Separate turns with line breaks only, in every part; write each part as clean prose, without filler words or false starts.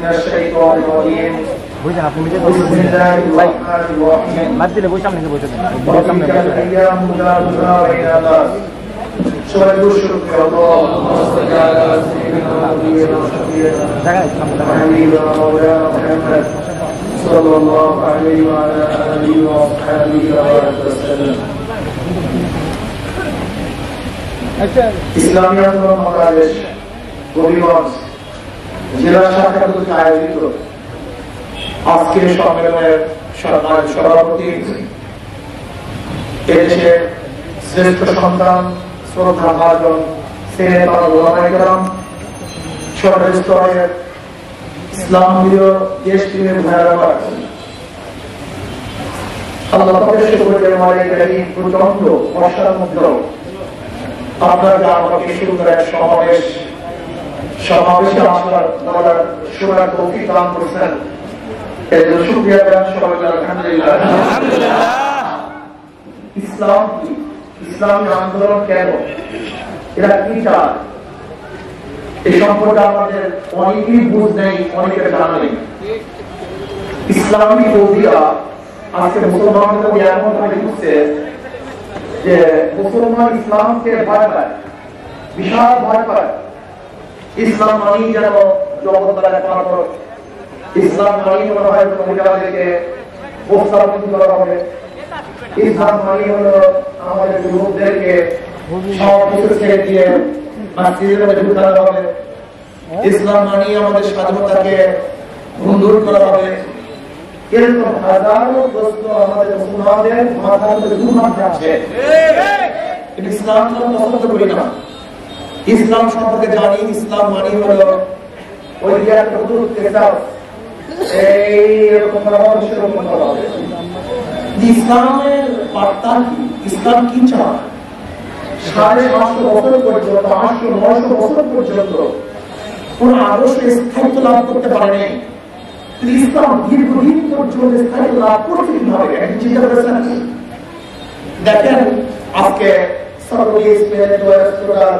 من الشيطان الرجيم بسم الله الرحمن الرحيم وتلك الأيام نداولها بين الناس সবাই দুশো صلى الله عليه وعلى آله وصحبه وسلم ইসলামী আন্দোলন বাংলাদেশ হবিগঞ্জ জেলা শাখা কর্তৃক আয়োজিত আজকের সম্মেলনের সম্মানিত সভাপতি, এদেশের শ্রেষ্ঠ সন্তান, শ্রদ্ধা ভাজন, সিনেটর ওলামায়ে কেরাম, সরকারি স্তরের ইসলাম প্রিয় দেশপ্রেমের ভাইয়েরা, আল্লাহ পাকের শুকরিয়া আদায় করি। প্রচন্ড বর্ষার মধ্যেও আপনারা আমাকে সুন্দর এক সমাবেশে আসার বলার সুরার তৌফিক দান করেছেন, এর জন্য শুকরিয়া দেন সবাই আলহামদুলিল্লাহ। ইসলাম কি, ইসলামী আন্দোলন কেন, এরা কি চায়, এই সম্পর্কে আমাদের অনেকেই বুঝ নেই, অনেকের জানা নেই। ইসলামী বৌদিরা আজকে মুসলমানদের এমন ভাবে বুঝছে যে মুসলমান ইসলামকে ভয় পায়, বিশাল ভয় পায়। ইসলাম মানেই যেন জগৎ এক পাথর, ইসলাম মানেই মনে হয় মহিলাদেরকে বস্ত্রাবৃত করা হবে, ইসলাম মানেই হলো আমাদের যুবকদেরকে সব কিছু ছেড়ে দিয়ে মসজিদের মধ্যে ঢুকানো হবে, ইসলাম মানেই আমাদের স্বাধীনতাকে ভঙ্গুর করা হবে। এরকম হাজারো প্রশ্ন আমাদের মুসলমানদের মাথার মধ্যে ঘুরপাক আছে। ইসলাম পছন্দ করি না, ইসলাম সম্পর্কে জানি। ইসলাম মানি হলো ওই যে একটা এইরকম করা হবে। ইসলামের বার্তা কি, ইসলাম কি চায়? 550 বছর পর্যন্ত, 800-900 বছর পর্যন্ত কোন আদর্শ স্থায়িত্ব লাভ করতে পারেনি। ইসলাম দীর্ঘদিন পর্যন্ত স্থায়িত্ব লাভ করতে হবে। চিন্তা করেছেন? দেখেন আজকে Socrates, Plato, Aristotle,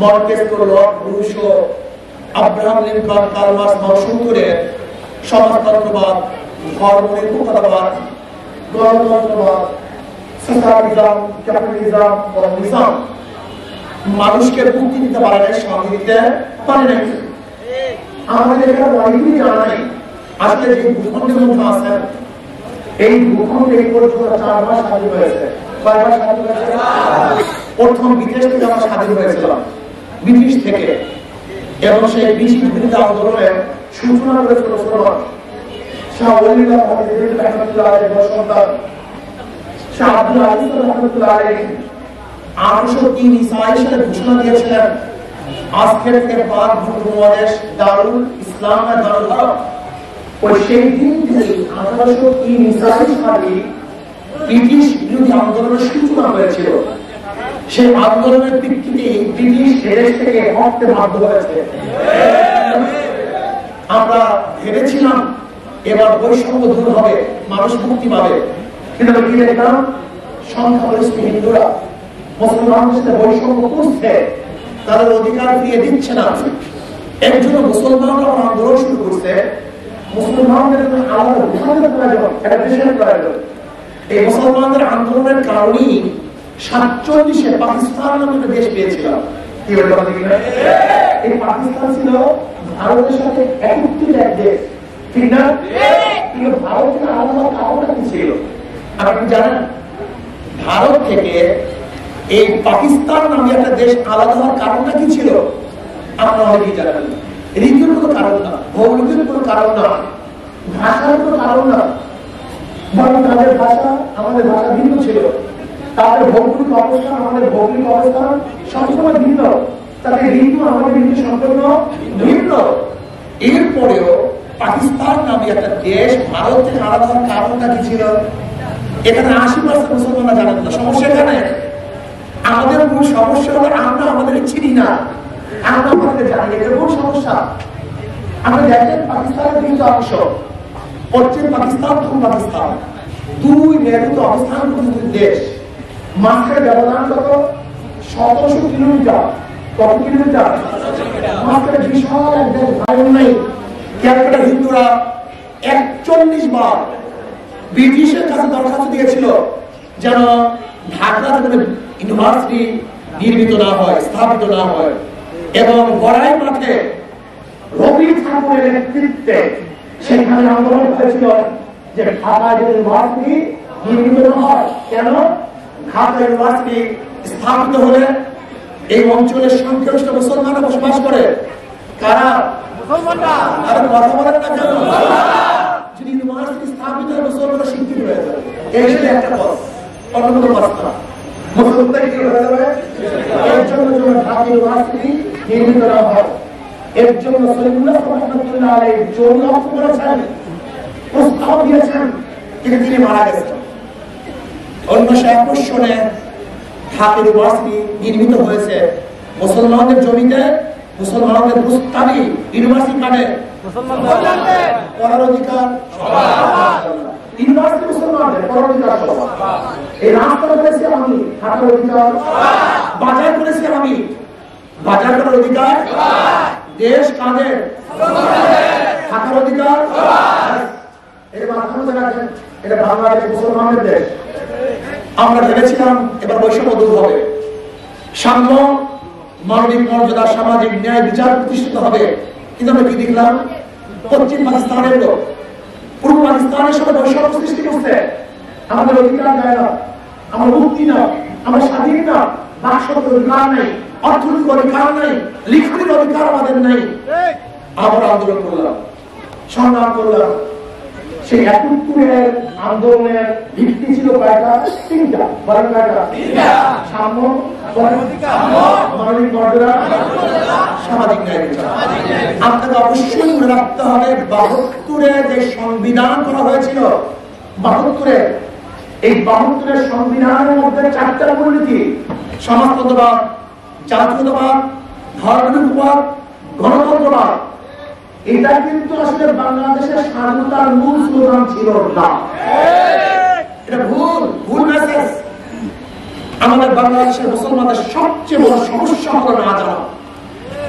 Montesquieu, Lord Rousseau, Abraham Lincoln, Karl Marx শুরু করে সমাজতন্ত্রবাদ, ধর্মনিরপেক্ষতাবাদ, গণতন্ত্রবাদ, সোশ্যালিজম, ক্যাপিটালিজম, কমিউনিজম মানুষকে মুক্তি দিতে পারে না, শান্তি দিতে পারে না। আমাদের এখানে অনেকেই জানা নেই আজকে যে ভূখণ্ডের মধ্যে আছেন, এই ভূখণ্ড এই পর্যন্ত 4 মাস স্বাধীন হয়েছে। কয় মাস স্বাধীন হয়েছে? প্রথম বিদেশ থেকে আমরা স্বাধীন হয়েছিলাম, ব্রিটিশ থেকে। এবং সেই ব্রিটিশ বিরুদ্ধে আন্দোলনের সূচনা করেছিল মুসলমান। শাহ ওলিউল্লাহ রহমাতুল্লাহ আলাইহির সন্তান শাহ আব্দুল আজিজ রহমাতুল্লাহ আলাইহি 803 ঈসাই সালে ঘোষণা দিয়েছিলেন, আজকের থেকে পাক উপমহাদেশ দারুল ইসলাম দারুল হক। ওই সেই দিন থেকে 1803 ঈসাই সালে ব্রিটিশ বিরোধী আন্দোলনের সূচনা হয়েছিল। সেই আন্দোলনের ভিত্তিতে ব্রিটিশ দেশ থেকে হটতে বাধ্য হয়েছে। আমরা ভেবেছিলাম এবার বৈষম্য দূর হবে, মানুষ মুক্তি পাবে, কিন্তু কি দেখলাম সংখ্যাগরিষ্ঠ হিন্দুরা মুসলমানদের সাথে বৈষম্য করছে, তাদের অধিকার ফিরিয়ে দিচ্ছে না। এর জন্য মুসলমানরা আন্দোলন শুরু করছে। মুসলমানদের আলাদা বিভাগের প্রয়োজন, একটা দেশের প্রয়োজন। এই মুসলমানদের আন্দোলনের কারণেই 47-এ পাকিস্তান নামে একটা দেশ পেয়েছিলাম। কি বলতে পারি? এই পাকিস্তান ছিল ভারতের সাথে একত্রিত এক দেশ, ঠিক না? কিন্তু ভারতের আলাদা কারণটা কি ছিল আপনি জানেন? ভারত থেকে এই পাকিস্তান নামে একটা দেশ আলাদা হওয়ার কারণটা কি ছিল আপনারা অনেকেই জানেন। ঋতুর কোনো কারণ না, ভৌগোলিক কোনো কারণ না, ভাষার কোনো কারণ না, বরং তাদের ভাষা আমাদের ভাষা ভিন্ন ছিল, তাদের ভৌগোলিক অবস্থান আমাদের ভৌগোলিক অবস্থান সবসময় ভিন্ন, তাদের ঋতু আমাদের ঋতু সম্পূর্ণ ভিন্ন। এরপরেও পাকিস্তান নামে একটা দেশ ভারত থেকে আলাদা হওয়ার কারণটা কি ছিল? এখানে 80% মুসলমানরা জানেন না। সমস্যা এখানে আমাদের মূল সমস্যা হলো আমরা আমাদের চিনি না, আমরা আমাদের জানি। এটা মূল সমস্যা। আমরা দেখেন পাকিস্তানের দুটো অংশ, পশ্চিম পাকিস্তান, পূর্ব পাকিস্তান, দুই মেরুতে অবস্থান করতে দেশ, মাঝখানে ব্যবধান কত? 1700 কিলোমিটার। কত কিলোমিটার? মাঝখানে বিশাল এক দেশ, ভাই নেই। ক্যালকাটা হিন্দুরা 41 বার ব্রিটিশের কাছে দরখাস্ত দিয়েছিল যেন ঢাকার কোনো ইউনিভার্সিটি নির্মিত না হয়, স্থাপিত না হয়। এবং গড়াই মাঠে রবি ঠাকুরের নেতৃত্বে সেখানে আন্দোলন হয়েছিল যে ঢাকা ইউনিভার্সিটি নির্মিত না হয়। কেন? ঢাকা ইউনিভার্সিটি স্থাপিত হলে এই অঞ্চলের সংখ্যাগরিষ্ঠ মুসলমানরা বসবাস করে। কারা? মুসলমানরা। আর কথা বলেন না কেন? যদি ইউনিভার্সিটি স্থাপিত হলে মুসলমানরা শিক্ষিত হয়ে যাবে, এই যে একটা কথা, অন্য কোনো কথা না। মুসলমানরা কি হয়ে যাবে? এর জন্য ঢাকা ইউনিভার্সিটি নির্মিত না হয়, এর জন্য সলিমুল্লাহ রহমাতুল্লাহ আলাইহি জমি অর্থ করেছেন, প্রস্তাব দিয়েছেন, কিন্তু তিনি মারা গেছেন। 1921 সনে ঢাকা ইউনিভার্সিটি নির্মিত হয়েছে মুসলমানদের জমিতে, মুসলমানদের প্রস্তাবে ইউনিভার্সিটি কাটে পড়ার অধিকার ইউনিভার্সিটি মুসলমানদের পড়ার অধিকার সবার। এই রাস্তা করেছি আমি, থাকার অধিকার। বাজার করেছি আমি, বাজার করার অধিকার। দেশ কাদের? থাকার অধিকার। এটা মাথায় রাখেন, এটা বাংলাদেশ মুসলমানদের দেশ। আমরা ভেবেছিলাম এবার বৈষম্য দূর হবে, সাম্য, মানবিক মর্যাদা, সামাজিক ন্যায় বিচার প্রতিষ্ঠিত হবে। কিন্তু আমরা কি দেখলাম? পশ্চিম পাকিস্তানের লোক পূর্ব পাকিস্তানের সাথে বৈষম্য সৃষ্টি করছে। আমাদের অধিকার দেয় না, আমরা মুক্তি না, আমরা স্বাধীন না, বাকশক্তির অধিকার নেই, অর্থনৈতিক অধিকার নেই, লিখনের অধিকার আমাদের নেই। আমরা আন্দোলন করলাম, সংগ্রাম করলাম। সেই 71 আন্দোলনের ভিত্তি ছিল কয়টা? 3টা। বলেন কয়টা? সাম্য, মানবিক মর্যাদা, সামাজিক ন্যায় বিচার। আপনাকে অবশ্যই মনে রাখতে হবে 72-এ যে সংবিধান করা হয়েছিল, 72-এ, এই 72-এর সংবিধানের মধ্যে 4টা মূলনীতি: সমাজতন্ত্রবাদ, জাতীয়তাবাদ, ধর্মনিরপেক্ষবাদ, গণতন্ত্রবাদ। এটা কিন্তু আসলে বাংলাদেশের স্বাধীনতার মূল স্লোগান ছিল না। এটা ভুল, ভুল মেসেজ। আমাদের বাংলাদেশের মুসলমানদের সবচেয়ে বড় সমস্যা হলো না জানা।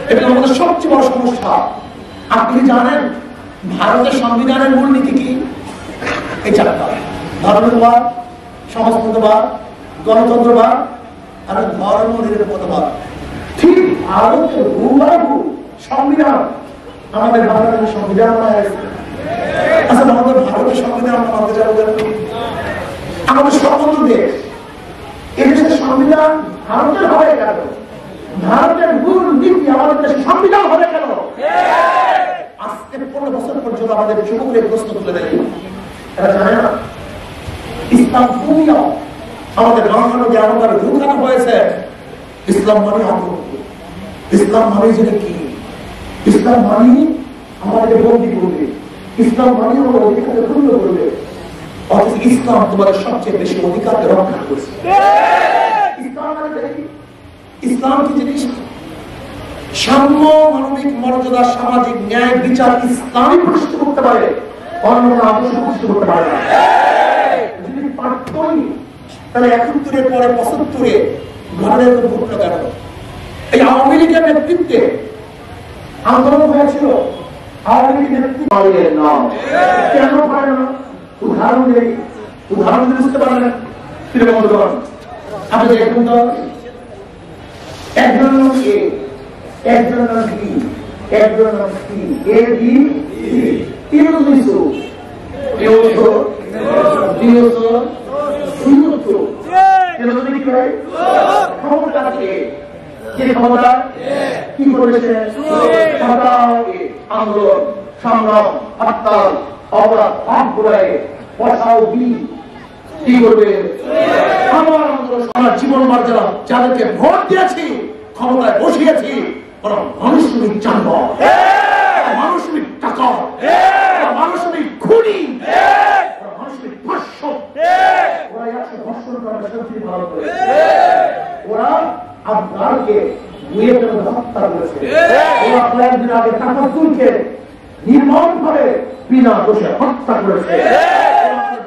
এটা আমাদের সবচেয়ে বড় সমস্যা। আপনি জানেন ভারতের সংবিধানের মূলনীতি কি? এই 4টা: ধর্মনিরপেক্ষবাদ, সমাজতন্ত্রবাদ, গণতন্ত্রবাদ আর ধর্মনিরপেক্ষতাবাদ। ঠিক ভারতের হুবহু সংবিধান আমাদের বাংলাদেশের সংবিধান হয়েছে। আচ্ছা, আমাদের ভারতের সংবিধান আমরা মানতে যাবো? আমাদের স্বতন্ত্র দেশ, এদেশের সংবিধান ভারতের হবে কেন? ভারতের মূল নীতি আমাদের দেশের সংবিধান হবে কেন? আজকে 15 বছর পর্যন্ত আমাদের যুবকের প্রশ্ন তুলে দেয়, এরা জানে না ইসলাম দুনিয়া আমাদের বাংলা যে আমাদের ঢুকানো হয়েছে। ইসলাম মানে আত্মহত্যা, ইসলাম মানে যেটা কি? ইসলাম মানে আমাদের বন্দী করবে, ইসলাম মানে আমাদের অধিকারকে পূর্ণ করবে। অথচ ইসলাম তোমাদের সবচেয়ে বেশি অধিকারকে রক্ষা করছে। ইসলাম মানে কি? ইসলাম কি জিনিস? সাম্য, মানবিক মর্যাদা, সামাজিক ন্যায় বিচার ইসলামই প্রতিষ্ঠিত করতে পারে, অন্য আদর্শ প্রতিষ্ঠিত করতে পারে না। যদি পারতই তাহলে 71-এর পরে 75-এ ঘরের ঘটনা কেন? এই আওয়ামী লীগের নেতৃত্বে আন্দোলন হয়েছিল। আওয়ামী লীগের নেতৃত্বের নাম কেন পারে না? উদাহরণ দেই, উদাহরণ দিয়ে বুঝতে পারলেন কিরকম উদাহরণ? আপনি দেখুন তো, একজন নাম এ, একজন নাম বি, একজন নাম সি, এ বি সি, 300 ক্ষমতাকে যে ক্ষমতা কি করেছে? আন্দোলন, সংগ্রাম, হরতাল, অপরাধ, পয়সাও বি কি করবে? আমার আন্দোলন, আমার জীবন মর্যাদা, যাদেরকে ভোট দিয়েছি, ক্ষমতায় বসিয়েছি, ওরা মানুষমিক চাঁদা, মানুষমিক টাকা, মানুষমিক খুনি, মানুষমিক ধর্ষণ, ওরা 100 ধর্ষণ করার শান্তি পালন করে। ওরা আপনাকে হত্যা করেছে। ওরা কয়েকদিন আগে তাফাজ্জুলকে নির্মমভাবে বিনা দোষে হত্যা করেছে।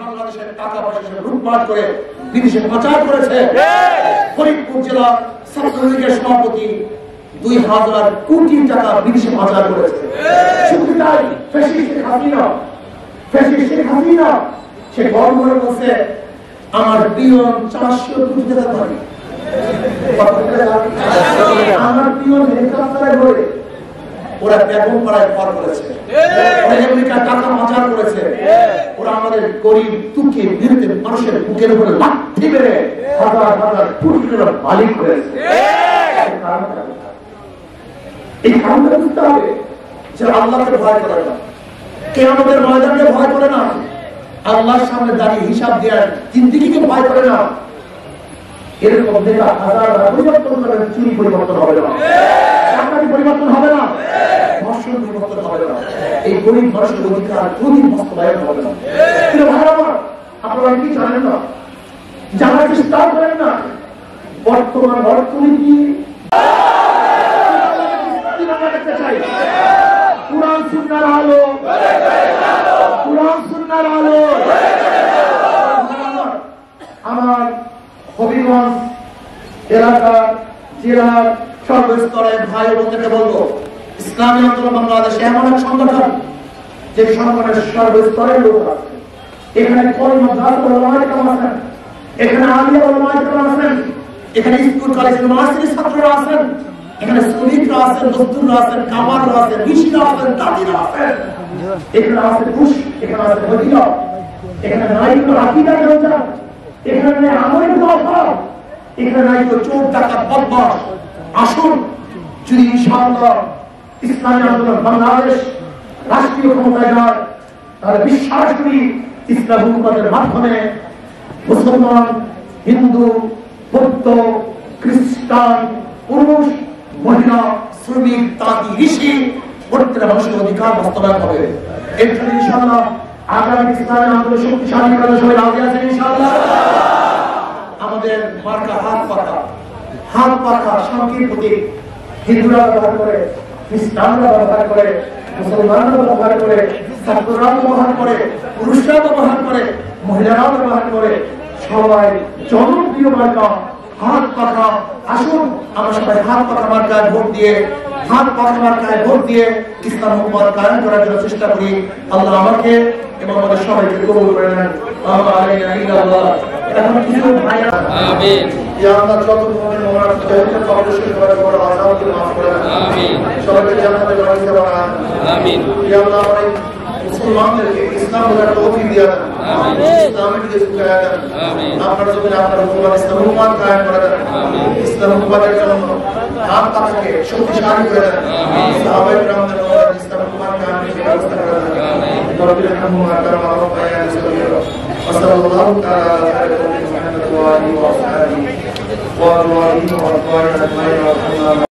বাংলাদেশের টাকা পয়সা লুটপাট করে বিদেশে পাচার করেছে। ফরিদপুর জেলা ছাত্রলীগের সভাপতি 2000 কোটি টাকা বিদেশে পাচার করেছে। শুধু তাই, ফ্যাসিস্ট শেখ হাসিনা সে গর্ব করে বলছে আমার পিয়ন 400 কোটি টাকা পায়, আমার পিয়ন হেলিকপ্টারে করে ওরা বেগম পাড়ায় ঘর করেছে, আমেরিকা টাকা পাচার করেছে, ওরা আমাদের গরিব দুঃখী বিরুদ্ধে মানুষের বুকের উপরে লাথি মেরে হাজার হাজার কোটি টাকার মালিক করেছে। এই কারণটা বুঝতে হবে যে আল্লাহকে ভয় করে না, কিয়ামতের ময়দানকে ভয় করে না, আল্লাহর সামনে দাঁড়িয়ে হিসাব দেওয়ার জিন্দেগিকে ভয় করে না। এরকম নেতা হাজার পরিবর্তন করেন, চুরি পরিবর্তন হবে না, চাকরি পরিবর্তন হবে না, ধর্ষণ পরিবর্তন হবে না, এই গরিব মানুষের অধিকার কোনদিন বাস্তবায়ন হবে না। আপনারা কি জানেন না, জানার চেষ্টা করেন না, বর্তমান অর্থনীতি কুরআন সুন্নাহর আলো, কুরআন সুন্নাহর আলো। আমার হবিগঞ্জ এলাকার জেলার সর্বস্তরে ভাই বোনদেরকে বলবো, ইসলামী আন্দোলন বাংলাদেশ এমন এক সংগঠন যে সংগঠনের সর্বস্তরের লোক আছে। এখানে আছেন, এখানে আলিয়া ওলামায়ে কেরাম আছেন, এখানে স্কুল কলেজ ইউনিভার্সিটির ছাত্ররা আছেন, এখানে শ্রমিকরা আছেন, মজদুররা আছেন, কামাররা আছেন, ঋষিরা আছেন, দাদিরা আছেন, এখানে আছে পুরুষ, এখানে আছে মহিলা, এখানে নারীদের আকিদা রয়েছে, এখানে আমলের অভাব, এখানে নাই তো চোর ডাকাত বদমাশ। আসুন, যদি ইনশাআল্লাহ ইসলামী আন্দোলন বাংলাদেশ রাষ্ট্রীয় ক্ষমতায় যায়, তাহলে বিশ্বাস করি ইসলাম হুকুমতের মাধ্যমে মুসলমান, হিন্দু, বৌদ্ধ, খ্রিস্টান, পুরুষ, মহিলা, শ্রমিক, তাঁতি, ঋষি প্রত্যেকটা মানুষের অধিকার বাস্তবায়ন হবে। এর জন্য ইনশাআল্লাহ আগামী ইসলামী আন্দোলন শক্তিশালী করার সবাই রাজি আছেন ইনশাআল্লাহ। আমাদের মার্কা হাত পাখা শান্তির প্রতীক। হিন্দুরা ব্যবহার করে, খ্রিস্টানরা ব্যবহার করে, মুসলমানরা ব্যবহার করে, ছাত্ররা ব্যবহার করে, পুরুষরা ব্যবহার করে, মহিলারাও ব্যবহার করে, সবাই জনপ্রিয় মার্কা হাত পাখা। আসুন আমরা সবাই হাত পাখা মার্কায় ভোট দিয়ে, হাত পাখা মার্কায় ভোট দিয়ে ইসলাম হুকুমত কায়েম করার জন্য চেষ্টা করি। আল্লাহ আমাকে এবং আমাদের সবাইকে কবুল করে নেন। এখন কিছু ভাইরা আমিন, ইয়া আল্লাহ যত মুমিন মুমিনাত তৌহিদের পাবলিশিং করে বড় আযাবকে মাফ করে দেন। আমিন, সবাইকে জান্নাতে যাওয়ার বানান। আমিন, ইয়া আল্লাহ আমাদের মুসলমানদেরকে ইসলাম বোঝার তৌফিক দিয়ে দেন। আমিন, ইসলামের দিকে ঝুঁকায় দেন। আমিন, আপনার জমিনে আপনার হুকুমত ইসলাম হুকুমত কায়েম করে দেন। আমিন, ইসলাম হুকুমতের জন্য হাত পাখাকে শক্তিশালী করে দেন। আমিন, সাহাবায়ে কেরামদের মধ্যে ইসলাম হুকুমত কায়েমের ব্যবস্থা করে দেন। আমিন, রব্বিল আরহামহুমা কামা রাব্বায়ানি সগীরা। ওয়াসাল্লাল্লাহু তাআলা আলা মুহাম্মাদ ওয়া আলিহি ওয়া সাহবিহি ওয়া আজওয়াজিহি ওয়া আতবারিহি আজমাইন।